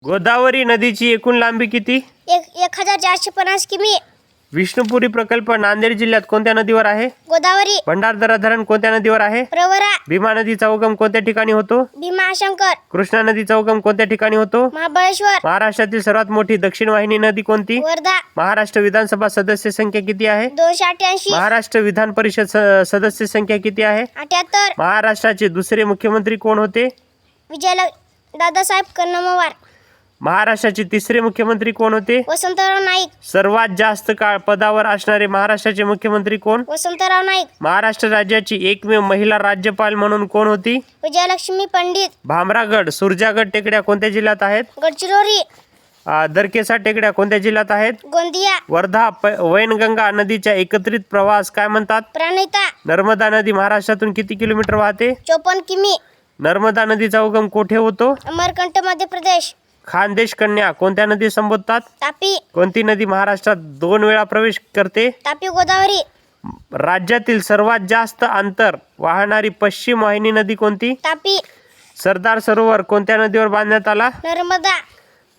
गोदावरी नदीची एकूण लांबी किती? 1450 किमी. विष्णुपुरी प्रकल्प नांदेड जिल्ह्यात कोणत्या नदीवर आहे? गोदावरी. भंडारदरा धरण कोणत्या नदीवर आहे? प्रवरा. भीमा नदीचा उगम कोणत्या ठिकाणी होतो? भीमाशंकर. कृष्णा नदीचा उगम कोणत्या ठिकाणी होतो? महाबळेश्वर. महाराष्ट्रातील सर्वात मोठी दक्षिण वाहिनी नदी कोणती? वर्धा. महाराष्ट्र विधानसभा सदस्य संख्या किती आहे? 288. महाराष्ट्र विधान परिषद सदस्य संख्या किती आहे? 78. महाराष्ट्राचे दुसरे मुख्यमंत्री कोण होते? दादासाहेब कन्नमवार. महाराष्ट्राचे तिसरे मुख्यमंत्री कोण होते? वसंतराव नाईक. सर्वात जास्त काळ पदावर असणारे महाराष्ट्राचे मुख्यमंत्री कोण? वसंतराव नाईक. महाराष्ट्र राज्याची एकमेव महिला राज्यपाल म्हणून कोण होती? विजयलक्ष्मी पंडित. भामरागड सुरजागड टेकड्या कोणत्या जिल्ह्यात आहेत? गडचिरोली. दरकेसा टेकड्या कोणत्या जिल्ह्यात आहेत? गोंदिया. वर्धा वैनगंगा नदीच्या एकत्रित प्रवास काय म्हणतात? प्रणिता. नर्मदा नदी महाराष्ट्रातून किती किलोमीटर वाहते? 54 किमी. नर्मदा नदीचा उगम कोठे होतो? अमरकंट मध्य प्रदेश. खानदेश कन्या कोणत्या नदी संबोधतात? तापी. कोणती नदी महाराष्ट्रात 2 वेळा प्रवेश करते? तापी गोदावरी. राज्यातील सर्वात जास्त अंतर वाहणारी पश्चिम वाहिनी नदी कोणती? तापी. सरदार सरोवर कोणत्या नदीवर बांधण्यात आला? नर्मदा.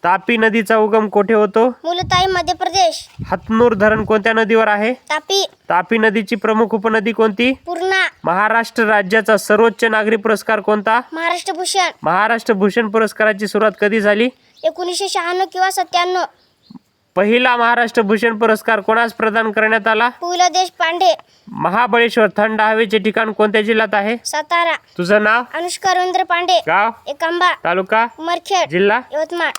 तापी नदीचा उगम कोठे होतो? मुलताई मध्य प्रदेश. हतनूर धरण कोणत्या नदीवर आहे? तापी. तापी नदीची प्रमुख उपनदी कोणती? पूर्णा. महाराष्ट्र राज्याचा सर्वोच्च नागरी पुरस्कार कोणता? महाराष्ट्र भूषण. महाराष्ट्र भूषण पुरस्काराची सुरुवात कधी झाली? 1996 किंवा 97. पहिला महाराष्ट्र भूषण पुरस्कार कोणास प्रदान करण्यात आला? पु ल देशपांडे. महाबळेश्वर थंड हवेचे ठिकाण कोणत्या जिल्ह्यात आहे? सातारा. तुझं नाव? अनुष्का रवींद्र पांडे. गाव? एकांबा. तालुका? उमरखेड. जिल्हा? यवतमाळ.